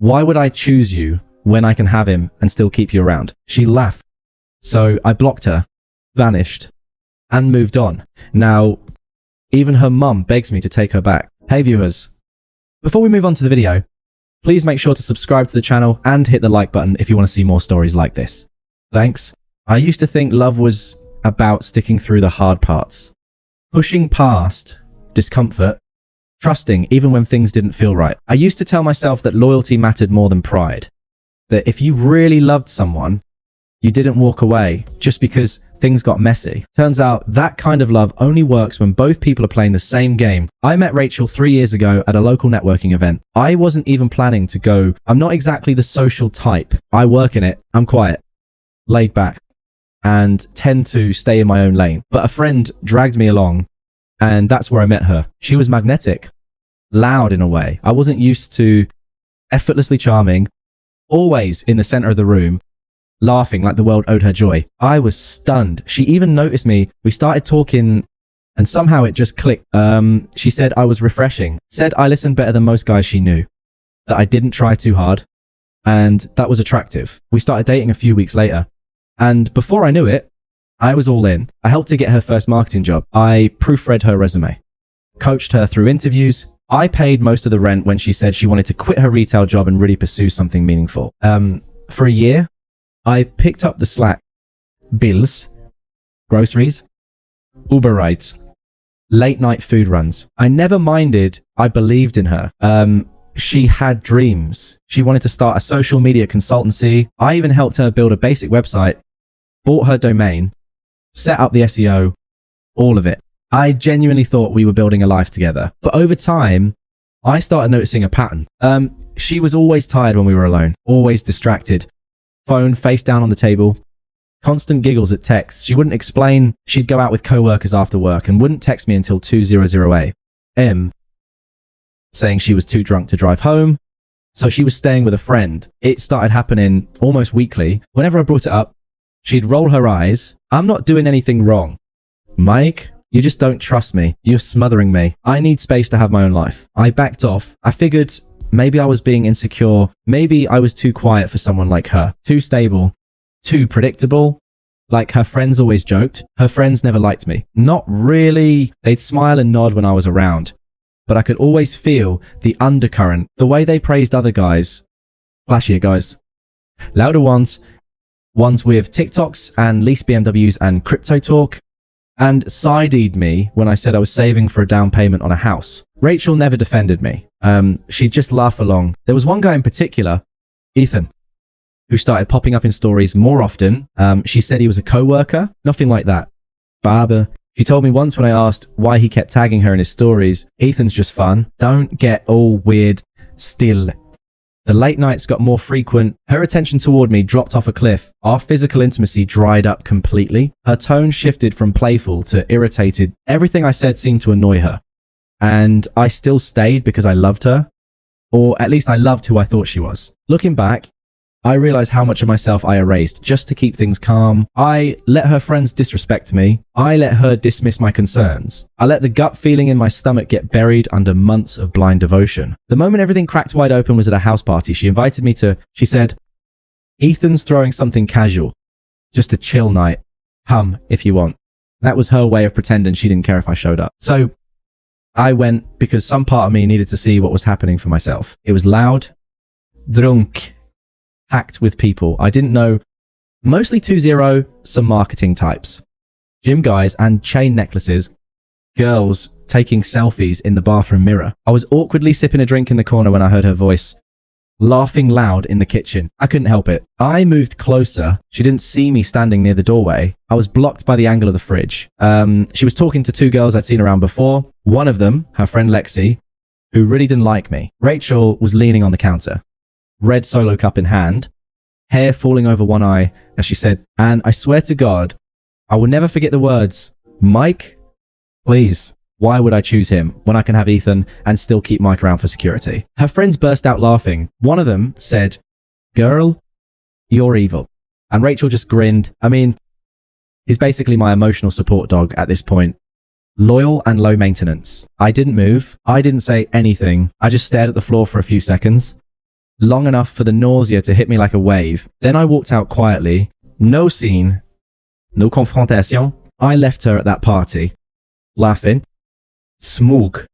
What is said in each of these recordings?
Why would I choose you when I can have him and still keep you around? She laughed. So I blocked her, vanished, and moved on. Now, even her mum begs me to take her back. Hey viewers, before we move on to the video, please make sure to subscribe to the channel and hit the like button if you want to see more stories like this. Thanks. I used to think love was about sticking through the hard parts, pushing past discomfort, trusting even when things didn't feel right. I used to tell myself that loyalty mattered more than pride, that if you really loved someone, you didn't walk away just because things got messy. Turns out that kind of love only works when both people are playing the same game. I met Rachel 3 years ago at a local networking event. I wasn't even planning to go. I'm not exactly the social type. I work in it. I'm quiet, laid back, and tend to stay in my own lane. But a friend dragged me along, and that's where I met her. She was magnetic, loud in a way. I wasn't used to effortlessly charming, always in the center of the room, laughing like the world owed her joy. I was stunned. She even noticed me. We started talking and somehow it just clicked. She said I was refreshing, said I listened better than most guys she knew, that I didn't try too hard, and that was attractive. We started dating a few weeks later, and before I knew it, I was all in. I helped her get her first marketing job. I proofread her resume, coached her through interviews. I paid most of the rent when she said she wanted to quit her retail job and really pursue something meaningful. For a year, I picked up the slack. Bills, groceries, Uber rides, late night food runs. I never minded. I believed in her. She had dreams. She wanted to start a social media consultancy. I even helped her build a basic website, bought her domain, set up the SEO, all of it. I genuinely thought we were building a life together. But over time, I started noticing a pattern. She was always tired when we were alone, always distracted. Phone face down on the table, constant giggles at texts. She wouldn't explain. She'd go out with co-workers after work and wouldn't text me until 2:00 a.m. saying she was too drunk to drive home. So she was staying with a friend. It started happening almost weekly. Whenever I brought it up, she'd roll her eyes. I'm not doing anything wrong. Mike, you just don't trust me. You're smothering me. I need space to have my own life. I backed off. I figured maybe I was being insecure. Maybe I was too quiet for someone like her. Too stable. Too predictable. Like her friends always joked. Her friends never liked me. Not really. They'd smile and nod when I was around. But I could always feel the undercurrent. The way they praised other guys. Flashier guys. Louder ones. Ones with TikToks and leased BMWs and crypto talk. And side-eyed me when I said I was saving for a down payment on a house. Rachel never defended me. She'd just laugh along. There was one guy in particular, Ethan, who started popping up in stories more often. She said he was a co-worker. Nothing like that. Barber. She told me once when I asked why he kept tagging her in his stories, Ethan's just fun. Don't get all weird still. The late nights got more frequent. Her attention toward me dropped off a cliff. Our physical intimacy dried up completely. Her tone shifted from playful to irritated. Everything I said seemed to annoy her. And I still stayed because I loved her. Or at least I loved who I thought she was. Looking back, I realized how much of myself I erased just to keep things calm. I let her friends disrespect me. I let her dismiss my concerns. I let the gut feeling in my stomach get buried under months of blind devotion. The moment everything cracked wide open was at a house party. She invited me to, she said, Ethan's throwing something casual. Just a chill night. Come if you want. That was her way of pretending she didn't care if I showed up. So I went because some part of me needed to see what was happening for myself. It was loud, drunk, packed with people I didn't know, mostly 2-0, some marketing types, gym guys and chain necklaces, girls taking selfies in the bathroom mirror. I was awkwardly sipping a drink in the corner when I heard her voice, laughing loud in the kitchen. I couldn't help it. I moved closer. She didn't see me standing near the doorway. I was blocked by the angle of the fridge. She was talking to two girls I'd seen around before. One of them, her friend Lexi, who really didn't like me. Rachel was leaning on the counter, red Solo cup in hand, hair falling over one eye, as she said, and I swear to God, I will never forget the words, Mike, please, why would I choose him when I can have Ethan and still keep Mike around for security? Her friends burst out laughing. One of them said, girl, you're evil. And Rachel just grinned. I mean, he's basically my emotional support dog at this point. Loyal and low maintenance. I didn't move. I didn't say anything. I just stared at the floor for a few seconds. long enough for the nausea to hit me like a wave. Then I walked out quietly. No scene. No confrontation. I left her at that party, laughing, smug,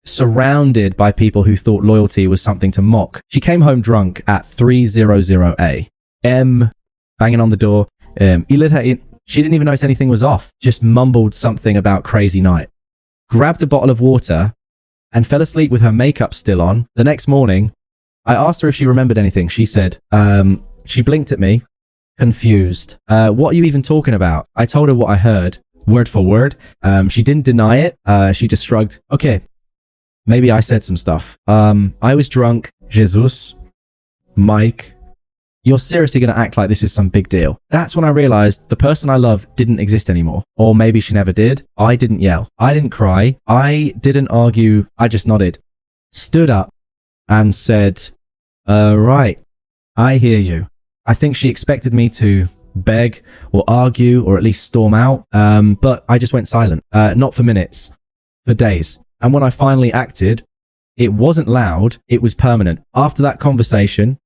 surrounded by people who thought loyalty was something to mock. She came home drunk at 3:00 a.m., banging on the door. She didn't even notice anything was off, just mumbled something about crazy night. Grabbed a bottle of water and fell asleep with her makeup still on. The next morning, I asked her if she remembered anything. She said, she blinked at me, confused. What are you even talking about? I told her what I heard, word for word. She didn't deny it. She just shrugged. Okay, maybe I said some stuff. I was drunk. Jesus. Mike. You're seriously going to act like this is some big deal. That's when I realized the person I love didn't exist anymore. Or maybe she never did. I didn't yell. I didn't cry. I didn't argue. I just nodded, stood up, and said, right, I hear you. I think she expected me to beg or argue or at least storm out. But I just went silent. Not for minutes, for days. And when I finally acted, it wasn't loud. It was permanent. After that conversation,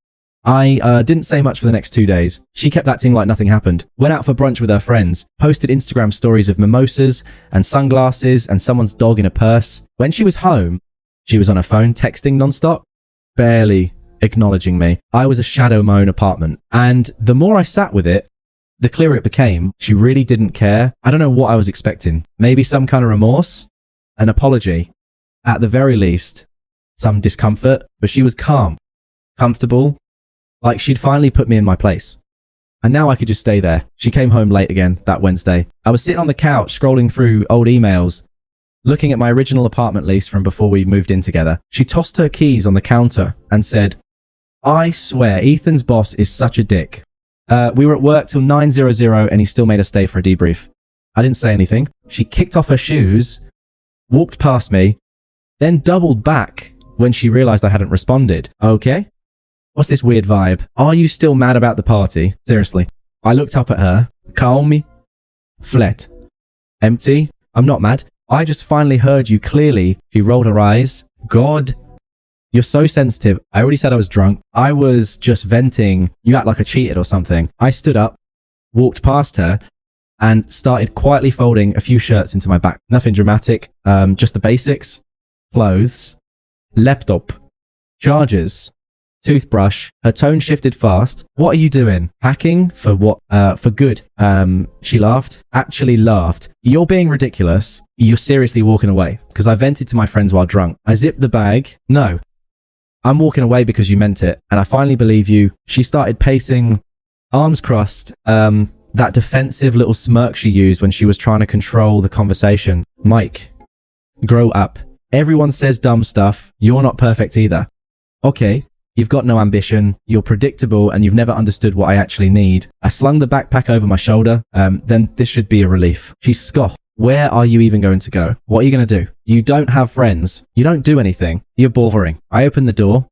I didn't say much for the next 2 days. She kept acting like nothing happened. Went out for brunch with her friends. Posted Instagram stories of mimosas and sunglasses and someone's dog in a purse. When she was home, she was on her phone texting nonstop, barely acknowledging me. I was a shadow in my own apartment. And the more I sat with it, the clearer it became. She really didn't care. I don't know what I was expecting. Maybe some kind of remorse? An apology? At the very least, some discomfort. But she was calm, comfortable, like she'd finally put me in my place. And now I could just stay there. She came home late again that Wednesday. I was sitting on the couch scrolling through old emails, looking at my original apartment lease from before we moved in together. She tossed her keys on the counter and said, I swear, Ethan's boss is such a dick. We were at work till 9:00 and he still made us stay for a debrief. I didn't say anything. She kicked off her shoes, walked past me, then doubled back when she realized I hadn't responded. Okay? What's this weird vibe? Are you still mad about the party? Seriously. I looked up at her. Calm me. Flat. Empty. I'm not mad. I just finally heard you clearly. She rolled her eyes. God. You're so sensitive. I already said I was drunk. I was just venting. You act like I cheated or something. I stood up, walked past her, and started quietly folding a few shirts into my back. Nothing dramatic. Just the basics. Clothes. Laptop. Chargers. Toothbrush. Her tone shifted fast. What are you doing? Hacking? For what? For good. She laughed. Actually laughed. You're being ridiculous. You're seriously walking away. Because I vented to my friends while drunk. I zipped the bag. No. I'm walking away because you meant it. And I finally believe you. She started pacing, arms crossed. That defensive little smirk she used when she was trying to control the conversation. Mike, grow up. Everyone says dumb stuff. You're not perfect either. Okay. You've got no ambition, you're predictable, and you've never understood what I actually need. I slung the backpack over my shoulder. Then this should be a relief. She scoffed. Where are you even going to go? What are you going to do? You don't have friends. You don't do anything. You're boring. I opened the door,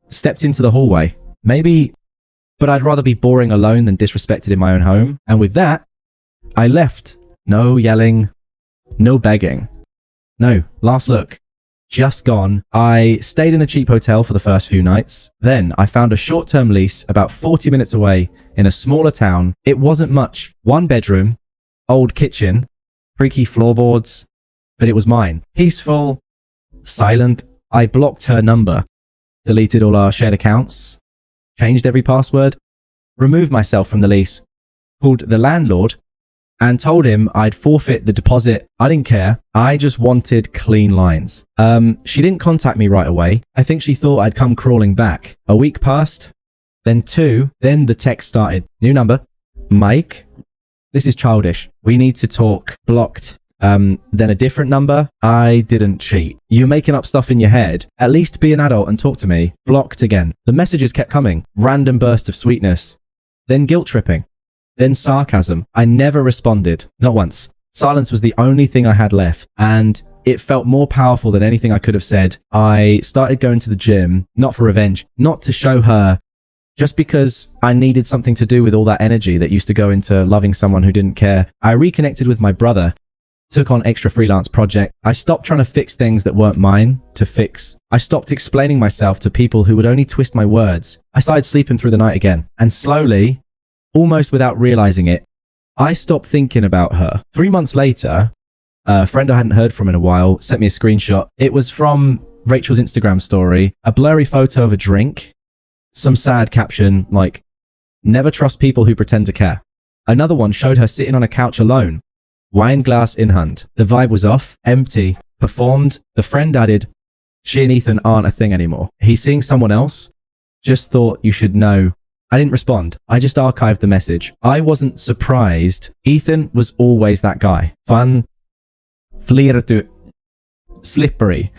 stepped into the hallway. Maybe, but I'd rather be boring alone than disrespected in my own home. And with that, I left. No yelling, no begging. No, last look. Just gone. I stayed in a cheap hotel for the first few nights. Then I found a short-term lease about 40 minutes away in a smaller town. It wasn't much. 1 bedroom, old kitchen, creaky floorboards, but it was mine. Peaceful, silent. I blocked her number, deleted all our shared accounts, changed every password, removed myself from the lease, called the landlord, and told him I'd forfeit the deposit. I didn't care. I just wanted clean lines. She didn't contact me right away. I think she thought I'd come crawling back. A week passed, then 2, then the text started. New number. Mike, this is childish. We need to talk. Blocked. Then a different number. I didn't cheat. You're making up stuff in your head. At least be an adult and talk to me. Blocked again. The messages kept coming. Random burst of sweetness. Then guilt tripping. Then sarcasm. I never responded. Not once. Silence was the only thing I had left, and it felt more powerful than anything I could have said. I started going to the gym, not for revenge, not to show her, just because I needed something to do with all that energy that used to go into loving someone who didn't care. I reconnected with my brother. took on extra freelance project. I stopped trying to fix things that weren't mine to fix. I stopped explaining myself to people who would only twist my words. I started sleeping through the night again. And slowly, almost without realizing it, I stopped thinking about her. 3 months later, a friend I hadn't heard from in a while sent me a screenshot. It was from Rachel's Instagram story, a blurry photo of a drink, some sad caption like, "Never trust people who pretend to care." Another one showed her sitting on a couch alone, wine glass in hand. The vibe was off, empty, performed. The friend added, "She and Ethan aren't a thing anymore. He's seeing someone else. Just thought you should know." I didn't respond. I just archived the message. I wasn't surprised. Ethan was always that guy. Fun, flirty, slippery.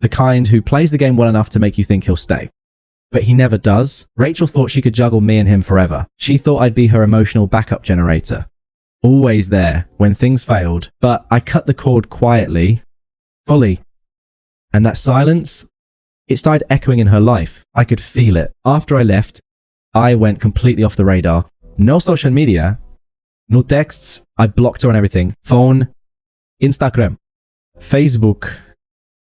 The kind who plays the game well enough to make you think he'll stay. But he never does. Rachel thought she could juggle me and him forever. She thought I'd be her emotional backup generator. Always there when things failed. But I cut the cord quietly, fully. And that silence, it started echoing in her life. I could feel it. After I left, I went completely off the radar. No social media, no texts. I blocked her on everything. Phone, Instagram, Facebook,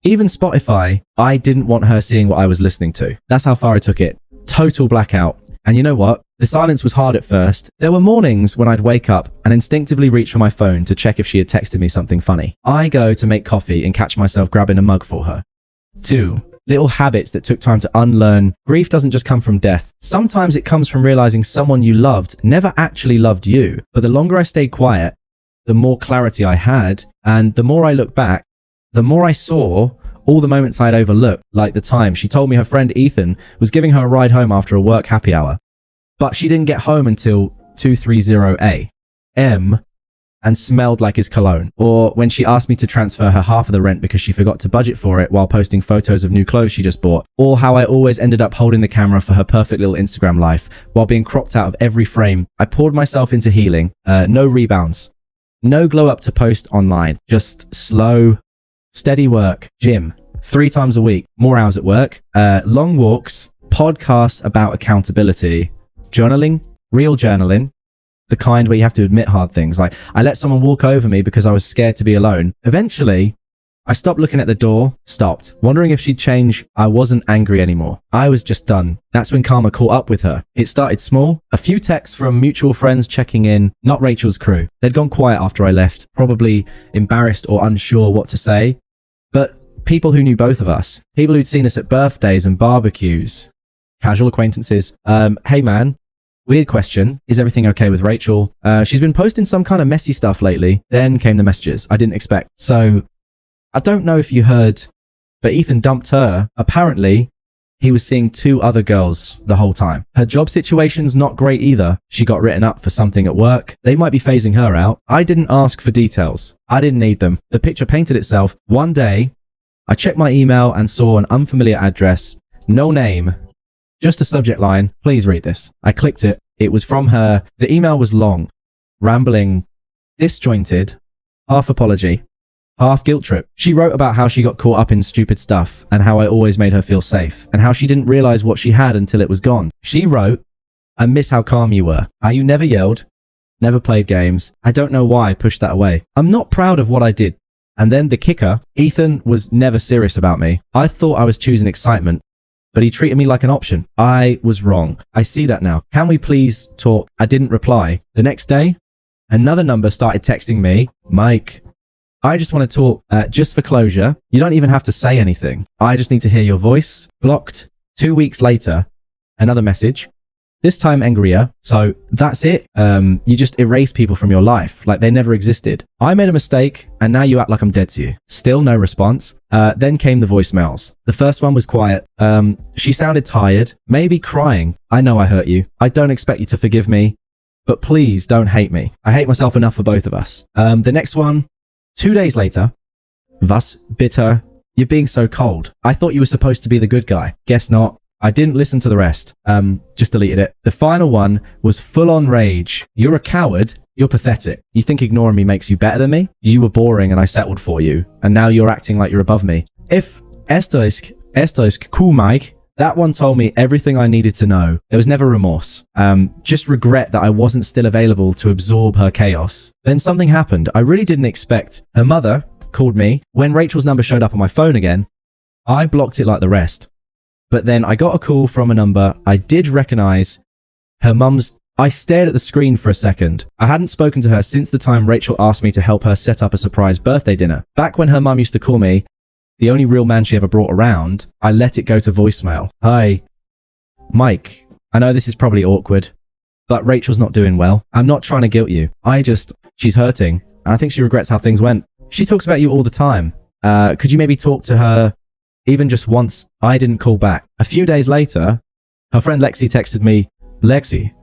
even Spotify. I didn't want her seeing what I was listening to. That's how far I took it. Total blackout. And you know what? The silence was hard at first. There were mornings when I'd wake up and instinctively reach for my phone to check if she had texted me something funny. I go to make coffee and catch myself grabbing a mug for her. 2 little habits that took time to unlearn. Grief doesn't just come from death. Sometimes it comes from realizing someone you loved never actually loved you. But the longer I stayed quiet, the more clarity I had. And the more I looked back, the more I saw all the moments I'd overlooked, like the time she told me her friend Ethan was giving her a ride home after a work happy hour. But she didn't get home until 2:30 a.m. and smelled like his cologne. Or when she asked me to transfer her half of the rent because she forgot to budget for it while posting photos of new clothes she just bought. Or how I always ended up holding the camera for her perfect little Instagram life while being cropped out of every frame. I poured myself into healing. No rebounds. No glow up to post online. Just slow, steady work. Gym 3 times a week. More hours at work. Long walks. Podcasts about accountability. Journaling. Real journaling. The kind where you have to admit hard things. Like, I let someone walk over me because I was scared to be alone. Eventually, I stopped looking at the door, stopped, wondering if she'd change. I wasn't angry anymore. I was just done. That's when karma caught up with her. It started small. A few texts from mutual friends checking in, not Rachel's crew. They'd gone quiet after I left, probably embarrassed or unsure what to say. But people who knew both of us, people who'd seen us at birthdays and barbecues, casual acquaintances. Hey man, weird question. Is everything okay with Rachel? She's been posting some kind of messy stuff lately. Then came the messages I didn't expect. So I don't know if you heard, but Ethan dumped her. Apparently, he was seeing 2 other girls the whole time. Her job situation's not great either. She got written up for something at work. They might be phasing her out. I didn't ask for details. I didn't need them. The picture painted itself. One day, I checked my email and saw an unfamiliar address. No name. Just a subject line, "Please read this." I clicked it. It was from her. The email was long, rambling, disjointed, half apology, half guilt trip. She wrote about how she got caught up in stupid stuff and how I always made her feel safe and how she didn't realize what she had until it was gone. She wrote, "I miss how calm you were, how you never yelled, never played games. I don't know why I pushed that away. I'm not proud of what I did." And then the kicker, Ethan was never serious about me. I thought I was choosing excitement, but he treated me like an option. I was wrong. I see that now. Can we please talk? I didn't reply. The next day, another number started texting me. "Mike, I just want to talk. Just for closure. You don't even have to say anything. I just need to hear your voice." Blocked. 2 weeks later, another message. This time angrier. So that's it. You just erase people from your life like they never existed. "I made a mistake and now you act like I'm dead to you." Still no response. Then came the voicemails. The first one was quiet. She sounded tired, maybe crying. "I know I hurt you. I don't expect you to forgive me, but please don't hate me. I hate myself enough for both of us." The next one, 2 days later. "Was bitter. You're being so cold. I thought you were supposed to be the good guy. Guess not. I didn't listen to the rest. Just deleted it." The final one was full on rage. "You're a coward. You're pathetic. You think ignoring me makes you better than me? You were boring and I settled for you. And now you're acting like you're above me. If esto es cool, Mike, That one told me everything I needed to know. There was never remorse. Just regret that I wasn't still available to absorb her chaos. Then something happened I really didn't expect. Her mother called me. When Rachel's number showed up on my phone again, I blocked it like the rest. But then I got a call from a number I did recognize. Her mum's. I stared at the screen for a second. I hadn't spoken to her since the time Rachel asked me to help her set up a surprise birthday dinner. Back when her mum used to call me the only real man she ever brought around, I let it go to voicemail. Hi, Mike. I know this is probably awkward, but Rachel's not doing well. I'm not trying to guilt you. She's hurting, and I think she regrets how things went. She talks about you all the time. Could you maybe talk to her even just once? I didn't call back. A few days later, her friend Lexi texted me, Lexi,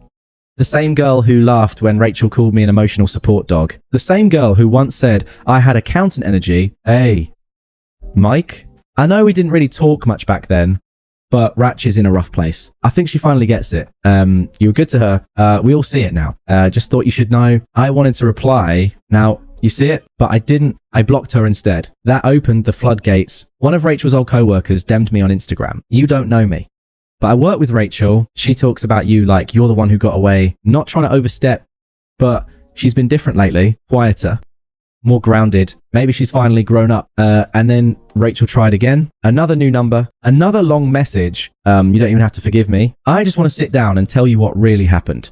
the same girl who laughed when Rachel called me an emotional support dog. The same girl who once said I had accountant energy. Hey, Mike? I know we didn't really talk much back then, but Ratch is in a rough place. I think she finally gets it. You were good to her. We all see it now. Just thought you should know. I wanted to reply. Now, you see it? But I didn't. I blocked her instead. That opened the floodgates. One of Rachel's old co-workers DM'd me on Instagram. You don't know me, but I work with Rachel. She talks about you like you're the one who got away. Not trying to overstep, but she's been different lately. Quieter, more grounded. Maybe she's finally grown up. And then Rachel tried again. Another new number. Another long message. You don't even have to forgive me. I just want to sit down and tell you what really happened.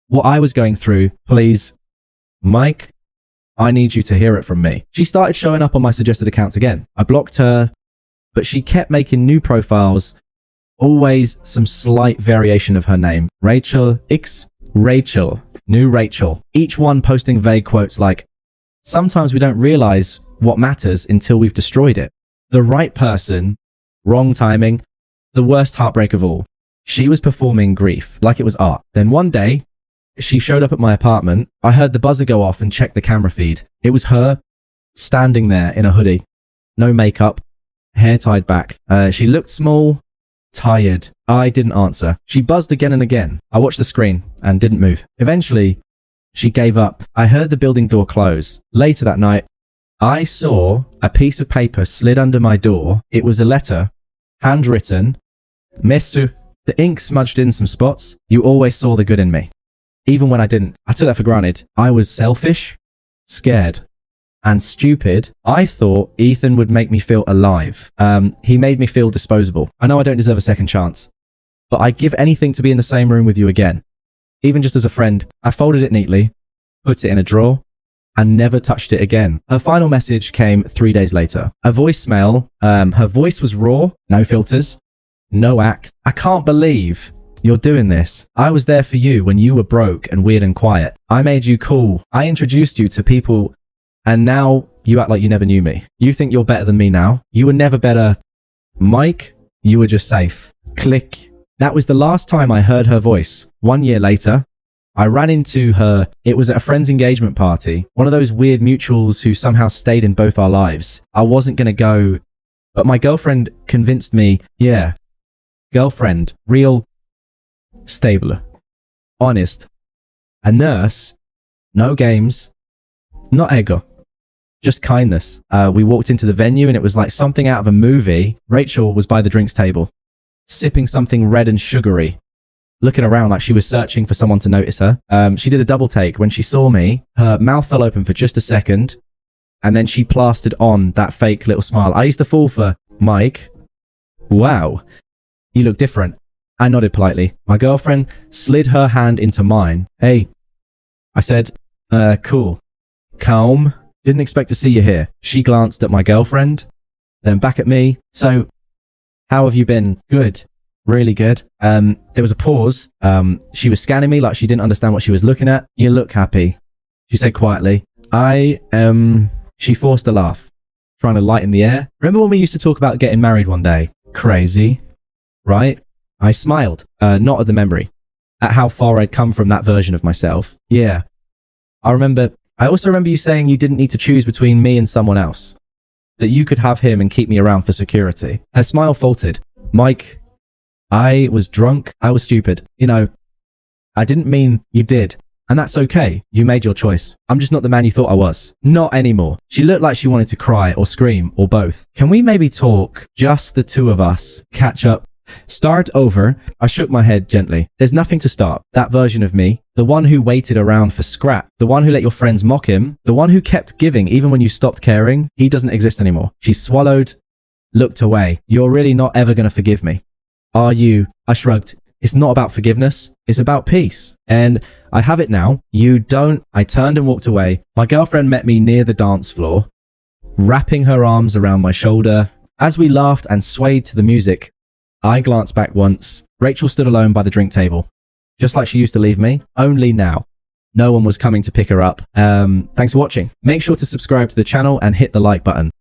What I was going through. Please, Mike, I need you to hear it from me. She started showing up on my suggested accounts again. I blocked her, but she kept making new profiles. Always some slight variation of her name. Rachel X, Rachel, new Rachel. Each one posting vague quotes like, sometimes we don't realize what matters until we've destroyed it. The right person, wrong timing, the worst heartbreak of all. She was performing grief like it was art. Then one day, she showed up at my apartment. I heard the buzzer go off and checked the camera feed. It was her standing there in a hoodie. No makeup, hair tied back. She looked small, tired. I didn't answer. She buzzed again and again. I watched the screen and didn't move. Eventually, she gave up. I heard the building door close. Later that night, I saw a piece of paper slid under my door. It was a letter, handwritten. Messu. The ink smudged in some spots. You always saw the good in me, even when I didn't. I took that for granted. I was selfish, scared, and stupid. I thought Ethan would make me feel alive. He made me feel disposable. I know I don't deserve a second chance, but I'd give anything to be in the same room with you again. Even just as a friend. I folded it neatly, put it in a drawer, and never touched it again. Her final message came 3 days later. A voicemail. Her voice was raw, no filters, no act. I can't believe you're doing this. I was there for you when you were broke and weird and quiet. I made you cool. I introduced you to people. And now you act like you never knew me. You think you're better than me now. You were never better. Mike, you were just safe. Click. That was the last time I heard her voice. 1 year later, I ran into her. It was at a friend's engagement party. One of those weird mutuals who somehow stayed in both our lives. I wasn't going to go, but my girlfriend convinced me. Yeah. Girlfriend. Real. Stable. Honest. A nurse. No games. Not ego. Just kindness. We walked into the venue and it was like something out of a movie. Rachel was by the drinks table, sipping something red and sugary, looking around like she was searching for someone to notice her. She did a double take. When she saw me, her mouth fell open for just a second, and then she plastered on that fake little smile. I used to fall for, Mike, wow, you look different. I nodded politely. My girlfriend slid her hand into mine. Hey, I said, cool. Calm. Didn't expect to see you here. She glanced at my girlfriend, then back at me. So, how have you been? Good. Really good. There was a pause. She was scanning me like she didn't understand what she was looking at. You look happy, she said quietly. She forced a laugh, trying to lighten the air. Remember when we used to talk about getting married one day? Crazy, right? I smiled, not at the memory, at how far I'd come from that version of myself. Yeah. I also remember you saying you didn't need to choose between me and someone else, that you could have him and keep me around for security. Her smile faltered. Mike, I was drunk. I was stupid. You know, I didn't mean you did. And that's okay. You made your choice. I'm just not the man you thought I was. Not anymore. She looked like she wanted to cry or scream or both. Can we maybe talk? Just the two of us. Catch up. Start over. I shook my head gently. There's nothing to start. That version of me, the one who waited around for scrap, the one who let your friends mock him, the one who kept giving even when you stopped caring, he doesn't exist anymore. She swallowed, looked away. You're really not ever going to forgive me, are you? I shrugged. It's not about forgiveness. It's about peace. And I have it now. You don't. I turned and walked away. My girlfriend met me near the dance floor, wrapping her arms around my shoulder. As we laughed and swayed to the music, I glanced back once. Rachel stood alone by the drink table, just like she used to leave me, only now no one was coming to pick her up. Thanks for watching. Make sure to subscribe to the channel and hit the like button.